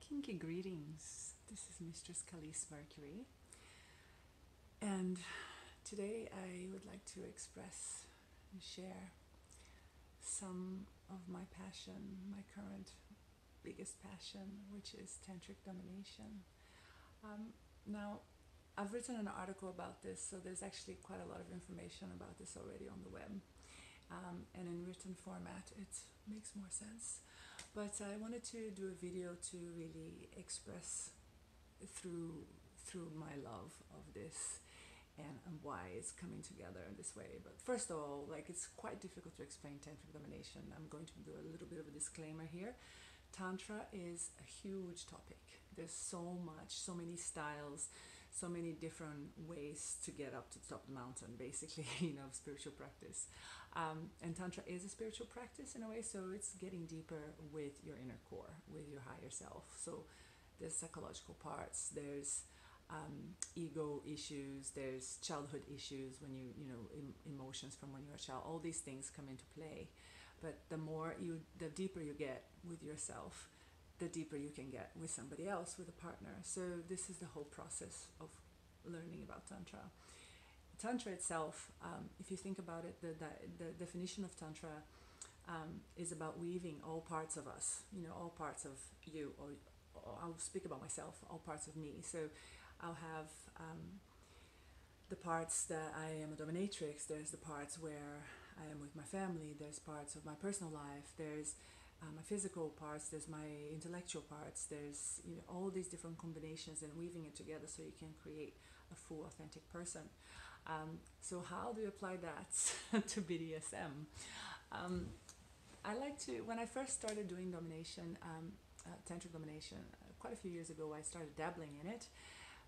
Kinky greetings. This is Mistress Khalees Mercury, and today I would like to express and share some of my passion, my current biggest passion, which is Tantric Domination. Now, I've written an article about this, so there's actually quite a lot of information about this already on the web, and in written format it makes more sense. But I wanted to do a video to really express through my love of this and why it's coming together in this way. But first of all, like, it's quite difficult to explain Tantric Domination. I'm going to do a little bit of a disclaimer here. Tantra is a huge topic. There's so much, so many styles, so many different ways to get up to the top of the mountain, basically, spiritual practice. And Tantra is a spiritual practice in a way, so it's getting deeper with your inner core, with your higher self. So there's psychological parts, there's ego issues, there's childhood issues when emotions from when you're a child. All these things come into play. But the deeper you get with yourself, the deeper you can get with somebody else, with a partner. So this is the whole process of learning about Tantra. Tantra itself, if you think about it, the definition of Tantra is about weaving all parts of us, all parts of you, or I'll speak about myself, all parts of me. So I'll have the parts that I am a dominatrix, there's the parts where I am with my family, there's parts of my personal life, there's my physical parts, there's my intellectual parts, there's all these different combinations, and weaving it together so you can create a full authentic person. So how do you apply that to BDSM? I like to, when I first started doing domination, Tantric Domination, quite a few years ago, I started dabbling in it,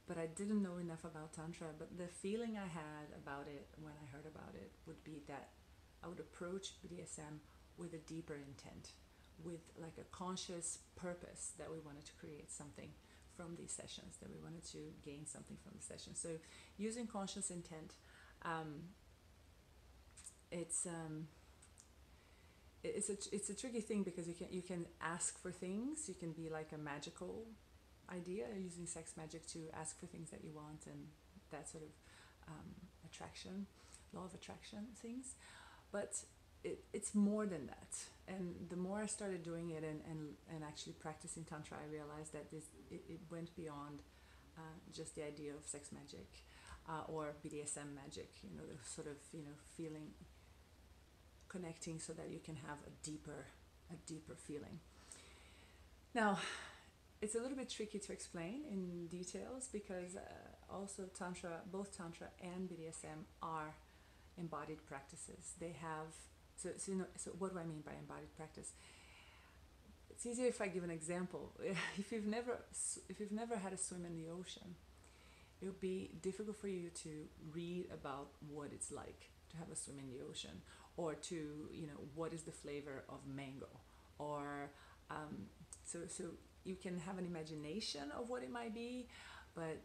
but I didn't know enough about Tantra. But the feeling I had about it when I heard about it would be that I would approach BDSM with a deeper intent, with like a conscious purpose that we wanted to create something from these sessions, that we wanted to gain something from the session. So using conscious intent, it's a tricky thing, because you can ask for things. You can be like a magical idea, using sex magic to ask for things that you want, and that sort of attraction, law of attraction things. But it's more than that. And the more I started doing it and actually practicing Tantra, I realized that it went beyond just the idea of sex magic or BDSM magic, the sort of, feeling, connecting so that you can have a deeper feeling. Now, it's a little bit tricky to explain in details, because also Tantra, both Tantra and BDSM are embodied practices. They have, so what do I mean by embodied practice? It's easier if I give an example. If you've never had a swim in the ocean, it would be difficult for you to read about what it's like to have a swim in the ocean, or to, what is the flavor of mango, or so you can have an imagination of what it might be, but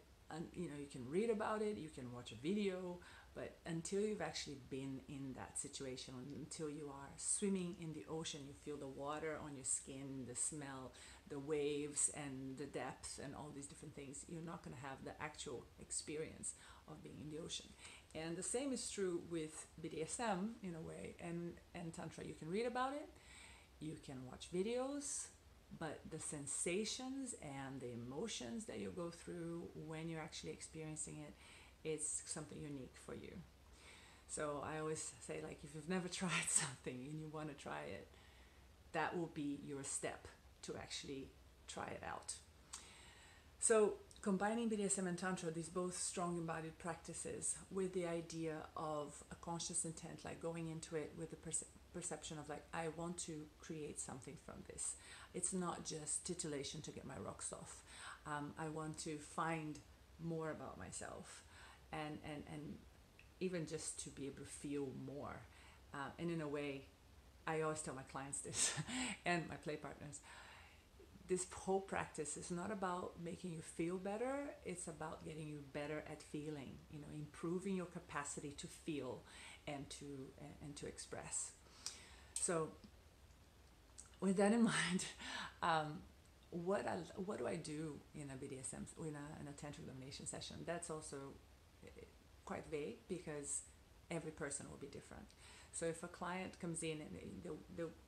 you can read about it, you can watch a video, but until you've actually been in that situation, until you are swimming in the ocean, you feel the water on your skin, the smell, the waves, and the depth, and all these different things, you're not going to have the actual experience of being in the ocean. And the same is true with BDSM in a way, and Tantra. You can read about it, you can watch videos, but the sensations and the emotions that you go through when you're actually experiencing it, it's something unique for you. So I always say, like, if you've never tried something and you want to try it, that will be your step to actually try it out. So combining BDSM and Tantra, these both strong embodied practices, with the idea of a conscious intent, like going into it with the perception of, like, I want to create something from this. It's not just titillation to get my rocks off. I want to find more about myself, and even just to be able to feel more. And in a way, I always tell my clients this and my play partners, this whole practice is not about making you feel better, it's about getting you better at feeling, improving your capacity to feel and to express. So with that in mind, what do I do in a BDSM, in a Tantric Domination session? That's also quite vague because every person will be different. So if a client comes in and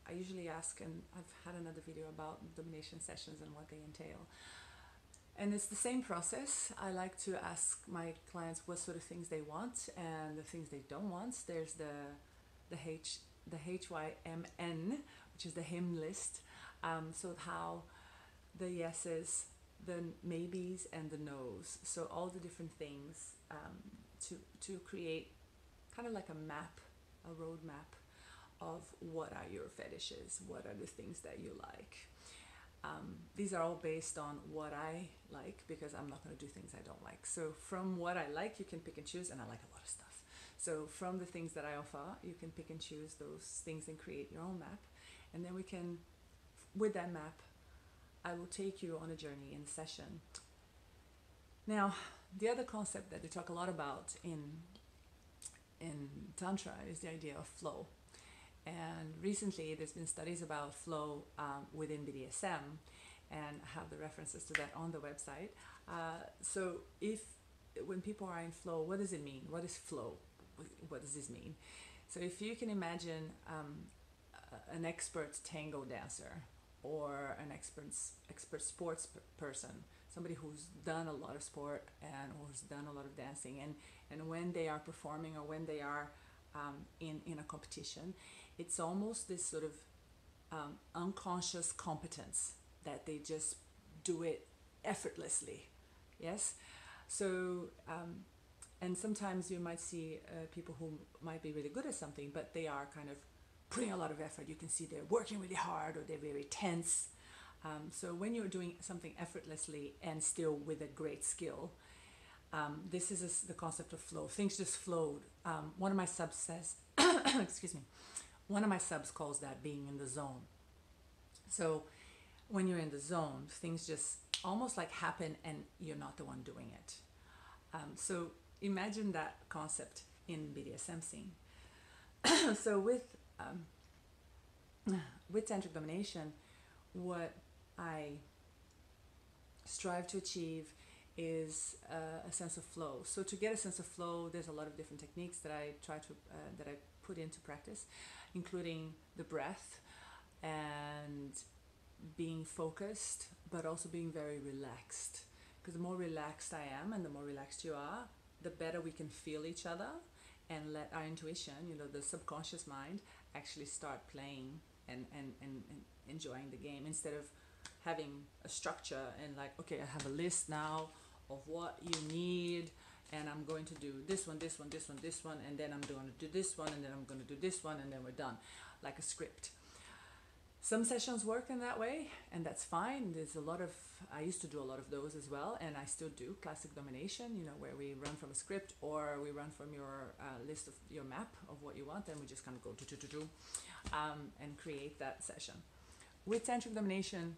I usually ask, and I've had another video about domination sessions and what they entail. And it's the same process. I like to ask my clients what sort of things they want and the things they don't want. There's the HYMN, which is the hymn list. So how the yeses, the maybes, and the nos. So all the different things to create kind of like a map, a roadmap of what are your fetishes, what are the things that you like. These are all based on what I like, because I'm not going to do things I don't like. So from what I like, you can pick and choose, and I like a lot of stuff. So from the things that I offer, you can pick and choose those things and create your own map. And then we can, with that map, I will take you on a journey in the session. Now, the other concept that they talk a lot about in Tantra is the idea of flow. And recently there's been studies about flow within BDSM, and I have the references to that on the website. So when people are in flow, what does it mean? What is flow? What does this mean? So if you can imagine an expert tango dancer, or an expert sports person, somebody who's done a lot of sport and who's done a lot of dancing, and when they are performing or when they are in a competition, it's almost this sort of unconscious competence that they just do it effortlessly. Yes. So and sometimes you might see people who might be really good at something, but they are kind of putting a lot of effort. You can see they're working really hard, or they're very tense. So when you're doing something effortlessly and still with a great skill, this is the concept of flow. Things just flowed. One of my subs says, excuse me, one of my subs calls that being in the zone. So when you're in the zone, things just almost like happen and you're not the one doing it. So imagine that concept in BDSM scene. So with Tantric Domination, what I strive to achieve is a sense of flow. So to get a sense of flow, there's a lot of different techniques that I try to that I put into practice, including the breath and being focused, but also being very relaxed. Because the more relaxed I am and the more relaxed you are, the better we can feel each other and let our intuition, the subconscious mind, actually start playing and enjoying the game, instead of having a structure and like, okay, I have a list now of what you need, and I'm going to do this one, this one, this one, this one, and then I'm going to do this one, and then I'm going to do this one, and then we're done, like a script. Some sessions work in that way, and that's fine. I used to do a lot of those as well, and I still do classic domination, where we run from a script, or we run from your list of your map of what you want, and we just kind of go and create that session. With Tantric Domination,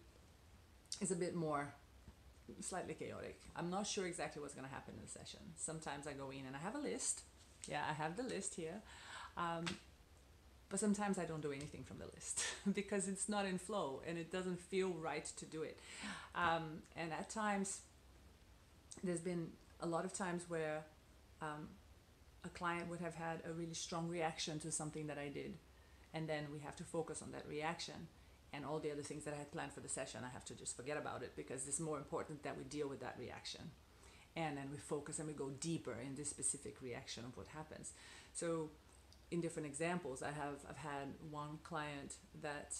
it's a bit more slightly chaotic. I'm not sure exactly what's going to happen in the session. Sometimes I go in and I have a list. Yeah, I have the list here. But sometimes I don't do anything from the list because it's not in flow and it doesn't feel right to do it. And at times, there's been a lot of times where a client would have had a really strong reaction to something that I did. And then we have to focus on that reaction. And all the other things that I had planned for the session, I have to just forget about it, because it's more important that we deal with that reaction. And then we focus and we go deeper in this specific reaction of what happens. So in different examples, I've had one client that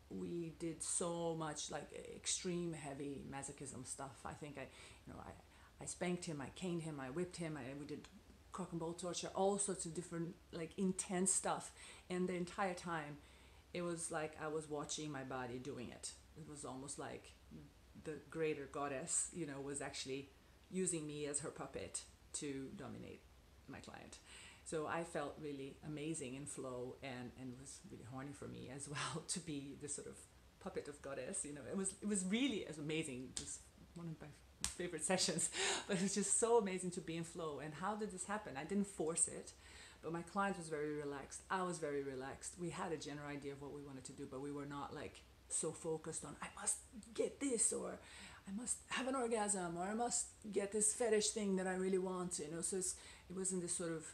we did so much like extreme heavy masochism stuff. I think I spanked him, I caned him, I whipped him, we did cock and ball torture, all sorts of different like intense stuff. And the entire time, it was like I was watching my body doing it. It was almost like the greater goddess, was actually using me as her puppet to dominate my client. So I felt really amazing in flow, and was really horny for me as well to be this sort of puppet of goddess. It was really amazing. It was one of my favorite sessions, but it was just so amazing to be in flow. And how did this happen? I didn't force it, but my client was very relaxed. I was very relaxed. We had a general idea of what we wanted to do, but we were not like so focused on, I must get this, or I must have an orgasm, or I must get this fetish thing that I really want, So it wasn't this sort of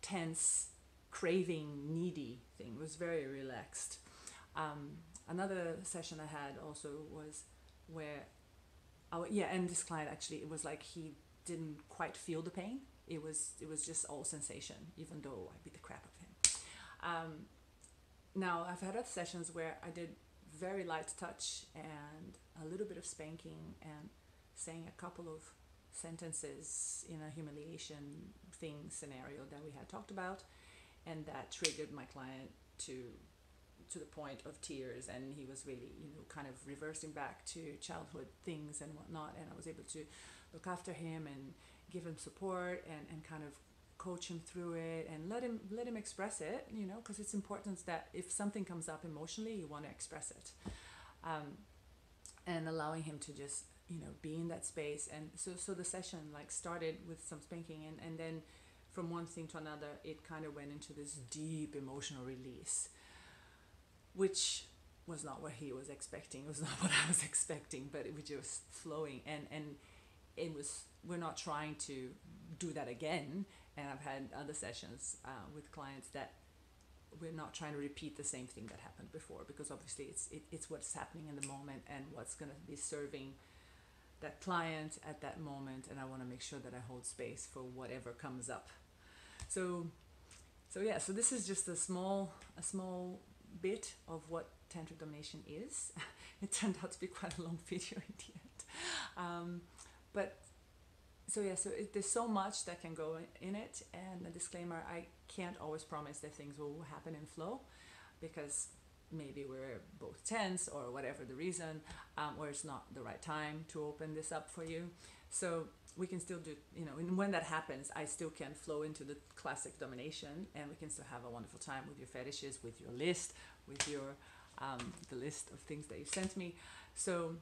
tense, craving, needy thing. It was very relaxed. Another session I had also was where, and this client actually, it was like he didn't quite feel the pain. It was just all sensation, even though I beat the crap of him. Now I've had other sessions where I did very light touch and a little bit of spanking and saying a couple of sentences in a humiliation thing scenario that we had talked about, and that triggered my client to the point of tears, and he was really, kind of reversing back to childhood things and whatnot, and I was able to look after him and give him support and kind of coach him through it and let him express it, because it's important that if something comes up emotionally, you want to express it, and allowing him to just be in that space. And so the session like started with some spanking, and then from one thing to another, it kind of went into this deep emotional release, which was not what he was expecting. It was not what I was expecting, but it was just flowing, and it was, we're not trying to do that again. And I've had other sessions with clients that we're not trying to repeat the same thing that happened before, because obviously it's what's happening in the moment and what's going to be serving that client at that moment, and I want to make sure that I hold space for whatever comes up. So this is just a small bit of what Tantric Domination is. It turned out to be quite a long video in the end. There's so much that can go in it, and a disclaimer, I can't always promise that things will happen in flow, because maybe we're both tense or whatever the reason, or it's not the right time to open this up for you. So we can still do, and when that happens, I still can flow into the classic domination, and we can still have a wonderful time with your fetishes, with your list, with your the list of things that you sent me. So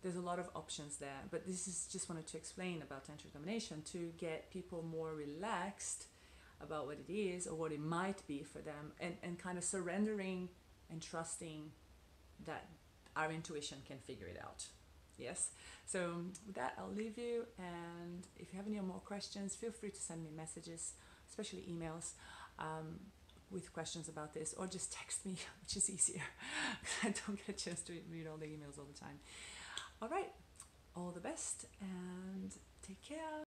there's a lot of options there, but this is just wanted to explain about Tantric Domination to get people more relaxed about what it is or what it might be for them, and kind of surrendering and trusting that our intuition can figure it out. Yes. So with that, I'll leave you, and if you have any more questions, feel free to send me messages, especially emails, with questions about this, or just text me, which is easier. I don't get a chance to read all the emails all the time. All right, all the best, and take care.